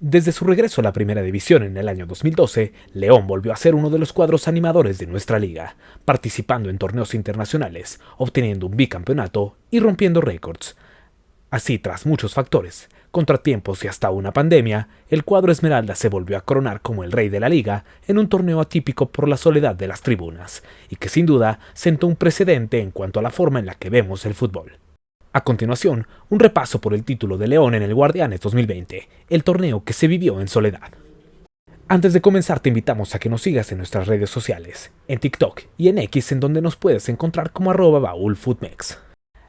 Desde su regreso a la Primera División en el año 2012, León volvió a ser uno de los cuadros animadores de nuestra liga, participando en torneos internacionales, obteniendo un bicampeonato y rompiendo récords. Así, tras muchos factores, contratiempos y hasta una pandemia, el cuadro Esmeralda se volvió a coronar como el rey de la liga en un torneo atípico por la soledad de las tribunas, y que sin duda sentó un precedente en cuanto a la forma en la que vemos el fútbol. A continuación, un repaso por el título de León en el Guardianes 2020, el torneo que se vivió en soledad. Antes de comenzar te invitamos a que nos sigas en nuestras redes sociales, en TikTok y en X, en donde nos puedes encontrar como @baúlfutmex.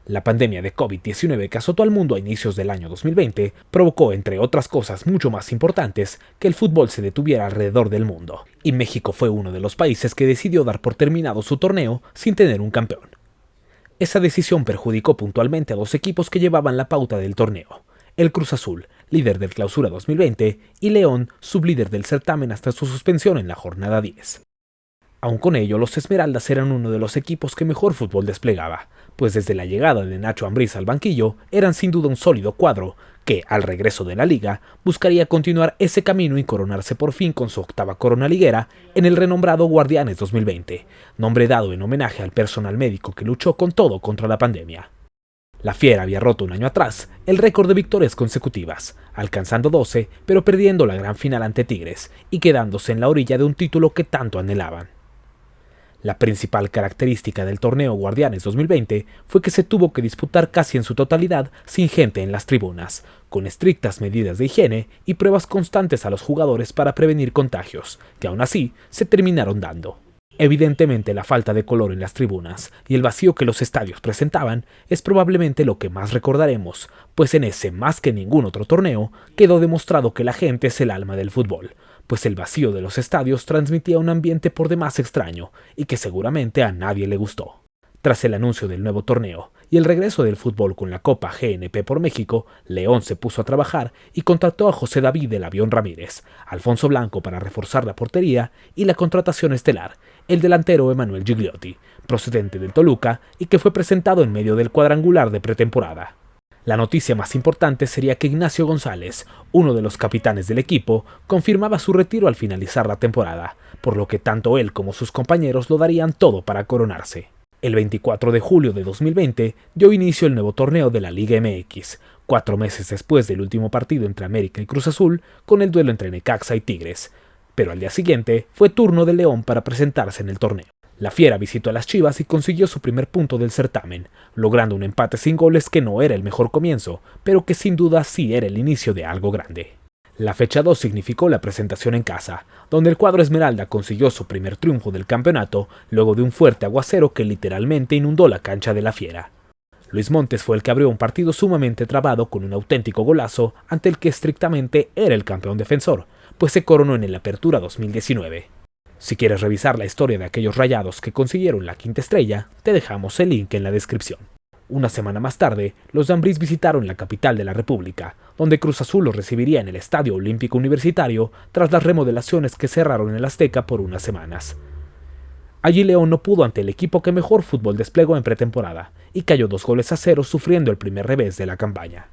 La pandemia de COVID-19 que azotó al mundo a inicios del año 2020 provocó, entre otras cosas mucho más importantes, que el fútbol se detuviera alrededor del mundo, y México fue uno de los países que decidió dar por terminado su torneo sin tener un campeón. Esa decisión perjudicó puntualmente a dos equipos que llevaban la pauta del torneo: el Cruz Azul, líder del Clausura 2020, y León, sublíder del certamen hasta su suspensión en la jornada 10. Aun con ello, los Esmeraldas eran uno de los equipos que mejor fútbol desplegaba, pues desde la llegada de Nacho Ambriz al banquillo, eran sin duda un sólido cuadro que, al regreso de la liga, buscaría continuar ese camino y coronarse por fin con su octava corona liguera en el renombrado Guardianes 2020, nombre dado en homenaje al personal médico que luchó con todo contra la pandemia. La Fiera había roto un año atrás el récord de victorias consecutivas, alcanzando 12, pero perdiendo la gran final ante Tigres y quedándose en la orilla de un título que tanto anhelaban. La principal característica del torneo Guardianes 2020 fue que se tuvo que disputar casi en su totalidad sin gente en las tribunas, con estrictas medidas de higiene y pruebas constantes a los jugadores para prevenir contagios, que aún así se terminaron dando. Evidentemente, la falta de color en las tribunas y el vacío que los estadios presentaban es probablemente lo que más recordaremos, pues en ese más que ningún otro torneo quedó demostrado que la gente es el alma del fútbol, pues el vacío de los estadios transmitía un ambiente por demás extraño y que seguramente a nadie le gustó. Tras el anuncio del nuevo torneo y el regreso del fútbol con la Copa GNP por México, León se puso a trabajar y contrató a José David del Avión Ramírez, Alfonso Blanco para reforzar la portería y la contratación estelar, el delantero Emanuel Gigliotti, procedente del Toluca y que fue presentado en medio del cuadrangular de pretemporada. La noticia más importante sería que Ignacio González, uno de los capitanes del equipo, confirmaba su retiro al finalizar la temporada, por lo que tanto él como sus compañeros lo darían todo para coronarse. El 24 de julio de 2020 dio inicio el nuevo torneo de la Liga MX, 4 meses después del último partido entre América y Cruz Azul, con el duelo entre Necaxa y Tigres. Pero al día siguiente fue turno de León para presentarse en el torneo. La Fiera visitó a las Chivas y consiguió su primer punto del certamen, logrando un empate sin goles que no era el mejor comienzo, pero que sin duda sí era el inicio de algo grande. La fecha 2 significó la presentación en casa, donde el cuadro Esmeralda consiguió su primer triunfo del campeonato luego de un fuerte aguacero que literalmente inundó la cancha de la Fiera. Luis Montes fue el que abrió un partido sumamente trabado con un auténtico golazo ante el que estrictamente era el campeón defensor, pues se coronó en el Apertura 2019. Si quieres revisar la historia de aquellos rayados que consiguieron la quinta estrella, te dejamos el link en la descripción. Una semana más tarde, los de Ambriz visitaron la capital de la República, donde Cruz Azul los recibiría en el Estadio Olímpico Universitario tras las remodelaciones que cerraron el Azteca por unas semanas. Allí León no pudo ante el equipo que mejor fútbol desplegó en pretemporada, y cayó 2-0 sufriendo el primer revés de la campaña.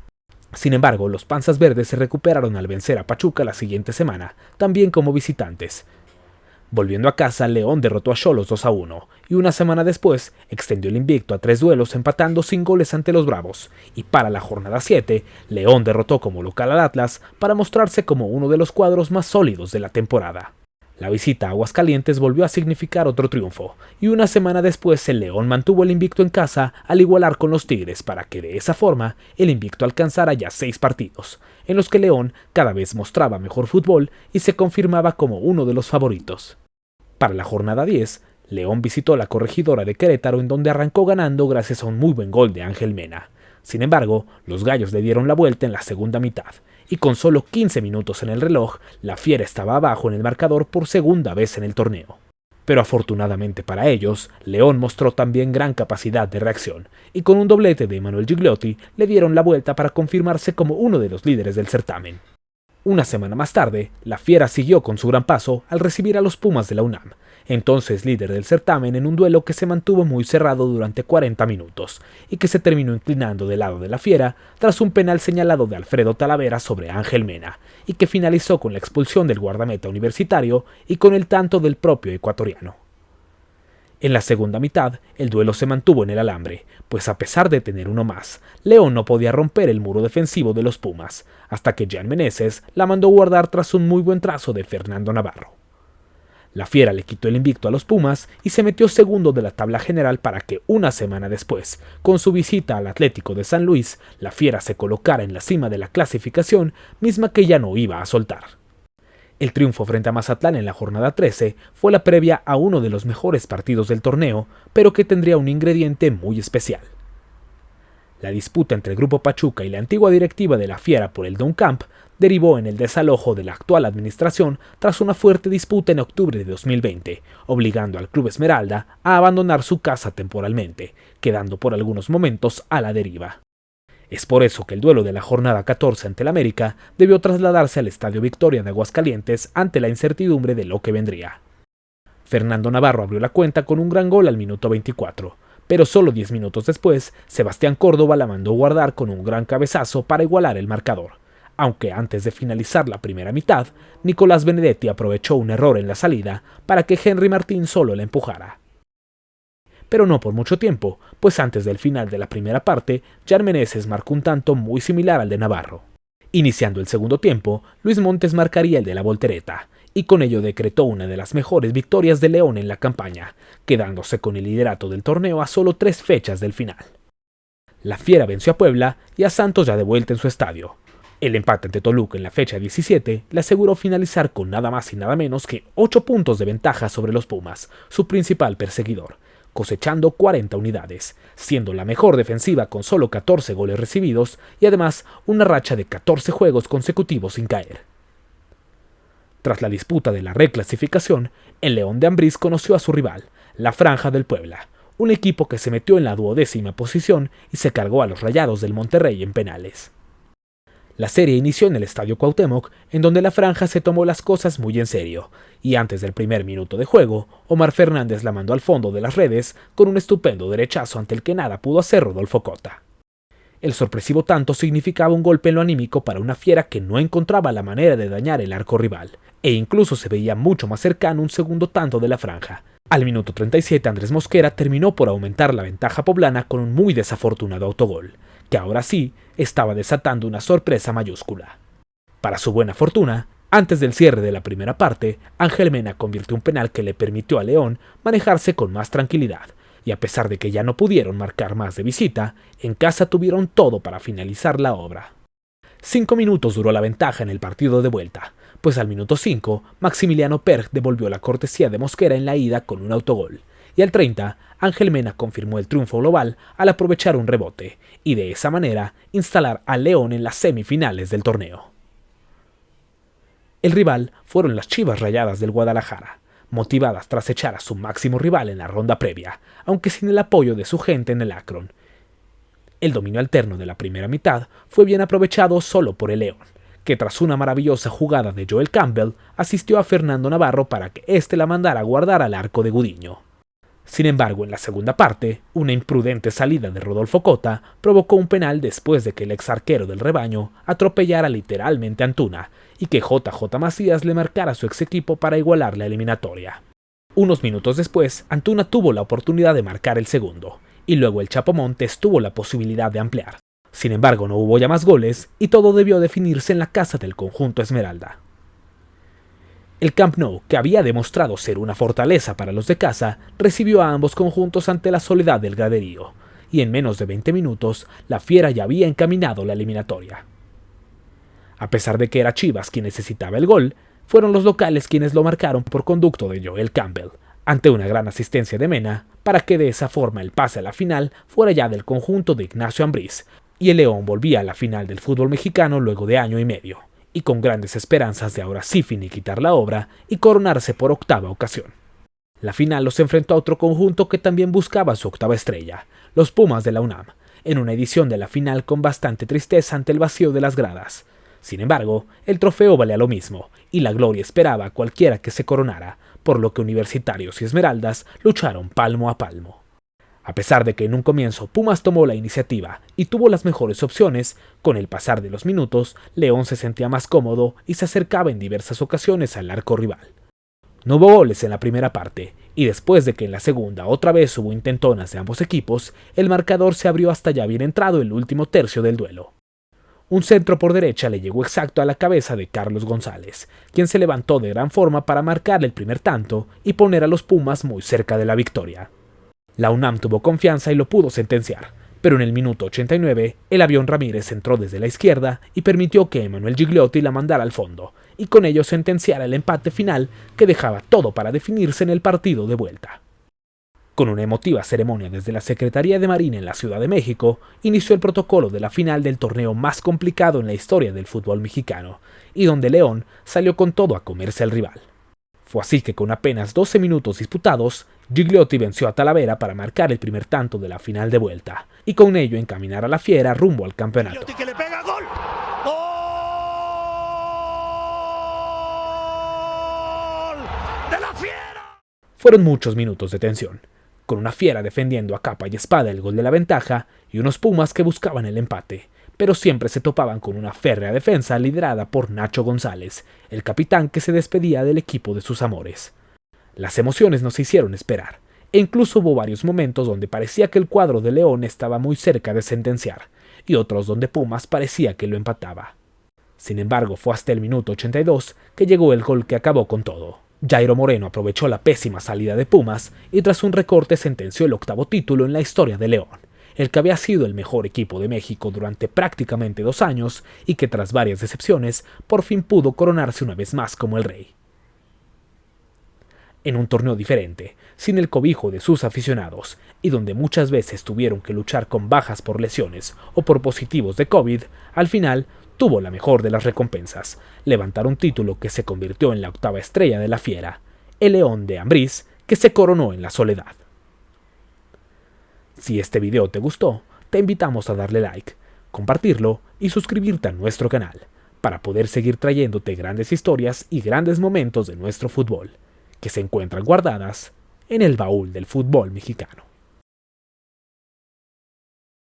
Sin embargo, los Panzas Verdes se recuperaron al vencer a Pachuca la siguiente semana, también como visitantes. Volviendo a casa, León derrotó a Xolos 2-1, y una semana después extendió el invicto a 3 duelos empatando sin goles ante los Bravos, y para la jornada 7, León derrotó como local al Atlas para mostrarse como uno de los cuadros más sólidos de la temporada. La visita a Aguascalientes volvió a significar otro triunfo, y una semana después el León mantuvo el invicto en casa al igualar con los Tigres para que de esa forma el invicto alcanzara ya 6 partidos, en los que León cada vez mostraba mejor fútbol y se confirmaba como uno de los favoritos. Para la jornada 10, León visitó la Corregidora de Querétaro en donde arrancó ganando gracias a un muy buen gol de Ángel Mena. Sin embargo, los gallos le dieron la vuelta en la segunda mitad, y con solo 15 minutos en el reloj, la Fiera estaba abajo en el marcador por segunda vez en el torneo. Pero afortunadamente para ellos, León mostró también gran capacidad de reacción, y con un doblete de Emanuel Gigliotti le dieron la vuelta para confirmarse como uno de los líderes del certamen. Una semana más tarde, la Fiera siguió con su gran paso al recibir a los Pumas de la UNAM, entonces líder del certamen, en un duelo que se mantuvo muy cerrado durante 40 minutos y que se terminó inclinando del lado de la Fiera tras un penal señalado de Alfredo Talavera sobre Ángel Mena y que finalizó con la expulsión del guardameta universitario y con el tanto del propio ecuatoriano. En la segunda mitad, el duelo se mantuvo en el alambre, pues a pesar de tener uno más, León no podía romper el muro defensivo de los Pumas, hasta que Jan Meneses la mandó guardar tras un muy buen trazo de Fernando Navarro. La Fiera le quitó el invicto a los Pumas y se metió segundo de la tabla general para que una semana después, con su visita al Atlético de San Luis, la Fiera se colocara en la cima de la clasificación, misma que ya no iba a soltar. El triunfo frente a Mazatlán en la jornada 13 fue la previa a uno de los mejores partidos del torneo, pero que tendría un ingrediente muy especial. La disputa entre el Grupo Pachuca y la antigua directiva de la Fiera por el Down Camp derivó en el desalojo de la actual administración tras una fuerte disputa en octubre de 2020, obligando al Club Esmeralda a abandonar su casa temporalmente, quedando por algunos momentos a la deriva. Es por eso que el duelo de la jornada 14 ante el América debió trasladarse al Estadio Victoria de Aguascalientes ante la incertidumbre de lo que vendría. Fernando Navarro abrió la cuenta con un gran gol al minuto 24, pero solo 10 minutos después, Sebastián Córdoba la mandó guardar con un gran cabezazo para igualar el marcador, aunque antes de finalizar la primera mitad, Nicolás Benedetti aprovechó un error en la salida para que Henry Martín solo la empujara. Pero no por mucho tiempo, pues antes del final de la primera parte, Jan Meneses marcó un tanto muy similar al de Navarro. Iniciando el segundo tiempo, Luis Montes marcaría el de la voltereta, y con ello decretó una de las mejores victorias de León en la campaña, quedándose con el liderato del torneo a solo 3 fechas del final. La Fiera venció a Puebla y a Santos ya de vuelta en su estadio. El empate ante Toluca en la fecha 17 le aseguró finalizar con nada más y nada menos que 8 puntos de ventaja sobre los Pumas, su principal perseguidor, cosechando 40 unidades, siendo la mejor defensiva con solo 14 goles recibidos y además una racha de 14 juegos consecutivos sin caer. Tras la disputa de la reclasificación, el León de Ambriz conoció a su rival, la Franja del Puebla, un equipo que se metió en la 12ª posición y se cargó a los Rayados del Monterrey en penales. La serie inició en el Estadio Cuauhtémoc, en donde la Franja se tomó las cosas muy en serio, y antes del primer minuto de juego, Omar Fernández la mandó al fondo de las redes con un estupendo derechazo ante el que nada pudo hacer Rodolfo Cota. El sorpresivo tanto significaba un golpe en lo anímico para una Fiera que no encontraba la manera de dañar el arco rival, e incluso se veía mucho más cercano un segundo tanto de la Franja. Al minuto 37 Andrés Mosquera terminó por aumentar la ventaja poblana con un muy desafortunado autogol, que ahora sí estaba desatando una sorpresa mayúscula. Para su buena fortuna, antes del cierre de la primera parte, Ángel Mena convirtió un penal que le permitió a León manejarse con más tranquilidad, y a pesar de que ya no pudieron marcar más de visita, en casa tuvieron todo para finalizar la obra. 5 minutos duró la ventaja en el partido de vuelta, pues al minuto 5, Maximiliano Perg devolvió la cortesía de Mosquera en la ida con un autogol, y al 30, Ángel Mena confirmó el triunfo global al aprovechar un rebote, y de esa manera instalar a León en las semifinales del torneo. El rival fueron las Chivas Rayadas del Guadalajara, motivadas tras echar a su máximo rival en la ronda previa, aunque sin el apoyo de su gente en el Akron. El dominio alterno de la primera mitad fue bien aprovechado solo por el León, que tras una maravillosa jugada de Joel Campbell asistió a Fernando Navarro para que éste la mandara a guardar al arco de Gudiño. Sin embargo, en la segunda parte, una imprudente salida de Rodolfo Cota provocó un penal después de que el ex arquero del rebaño atropellara literalmente a Antuna y que JJ Macías le marcara a su ex equipo para igualar la eliminatoria. Unos minutos después, Antuna tuvo la oportunidad de marcar el segundo, y luego el Chapo Montes tuvo la posibilidad de ampliar. Sin embargo, no hubo ya más goles y todo debió definirse en la casa del conjunto Esmeralda. El Camp Nou, que había demostrado ser una fortaleza para los de casa, recibió a ambos conjuntos ante la soledad del graderío, y en menos de 20 minutos, la Fiera ya había encaminado la eliminatoria. A pesar de que era Chivas quien necesitaba el gol, fueron los locales quienes lo marcaron por conducto de Joel Campbell, ante una gran asistencia de Mena, para que de esa forma el pase a la final fuera ya del conjunto de Ignacio Ambriz, y el León volvía a la final del fútbol mexicano luego de año y medio, y con grandes esperanzas de ahora sí finiquitar la obra y coronarse por 8ª ocasión. La final los enfrentó a otro conjunto que también buscaba su 8ª estrella, los Pumas de la UNAM, en una edición de la final con bastante tristeza ante el vacío de las gradas. Sin embargo, el trofeo valía lo mismo, y la gloria esperaba a cualquiera que se coronara, por lo que Universitarios y Esmeraldas lucharon palmo a palmo. A pesar de que en un comienzo Pumas tomó la iniciativa y tuvo las mejores opciones, con el pasar de los minutos, León se sentía más cómodo y se acercaba en diversas ocasiones al arco rival. No hubo goles en la primera parte, y después de que en la segunda otra vez hubo intentonas de ambos equipos, el marcador se abrió hasta ya bien entrado el último tercio del duelo. Un centro por derecha le llegó exacto a la cabeza de Carlos González, quien se levantó de gran forma para marcar el primer tanto y poner a los Pumas muy cerca de la victoria. La UNAM tuvo confianza y lo pudo sentenciar, pero en el minuto 89 el avión Ramírez entró desde la izquierda y permitió que Emanuel Gigliotti la mandara al fondo, y con ello sentenciara el empate final que dejaba todo para definirse en el partido de vuelta. Con una emotiva ceremonia desde la Secretaría de Marina en la Ciudad de México, inició el protocolo de la final del torneo más complicado en la historia del fútbol mexicano, y donde León salió con todo a comerse al rival. Fue así que con apenas 12 minutos disputados, Gigliotti venció a Talavera para marcar el primer tanto de la final de vuelta, y con ello encaminar a la Fiera rumbo al campeonato. Que le pega gol. ¡Gol de la Fiera! Fueron muchos minutos de tensión, con una Fiera defendiendo a capa y espada el gol de la ventaja y unos Pumas que buscaban el empate, pero siempre se topaban con una férrea defensa liderada por Nacho González, el capitán que se despedía del equipo de sus amores. Las emociones no se hicieron esperar, e incluso hubo varios momentos donde parecía que el cuadro de León estaba muy cerca de sentenciar, y otros donde Pumas parecía que lo empataba. Sin embargo, fue hasta el minuto 82 que llegó el gol que acabó con todo. Jairo Moreno aprovechó la pésima salida de Pumas y tras un recorte sentenció el octavo título en la historia de León, el que había sido el mejor equipo de México durante prácticamente 2 años y que tras varias decepciones por fin pudo coronarse una vez más como el rey. En un torneo diferente, sin el cobijo de sus aficionados, y donde muchas veces tuvieron que luchar con bajas por lesiones o por positivos de COVID, al final tuvo la mejor de las recompensas, levantar un título que se convirtió en la octava estrella de la Fiera, el León de Ambriz, que se coronó en la soledad. Si este video te gustó, te invitamos a darle like, compartirlo y suscribirte a nuestro canal, para poder seguir trayéndote grandes historias y grandes momentos de nuestro fútbol, que se encuentran guardadas en el baúl del fútbol mexicano.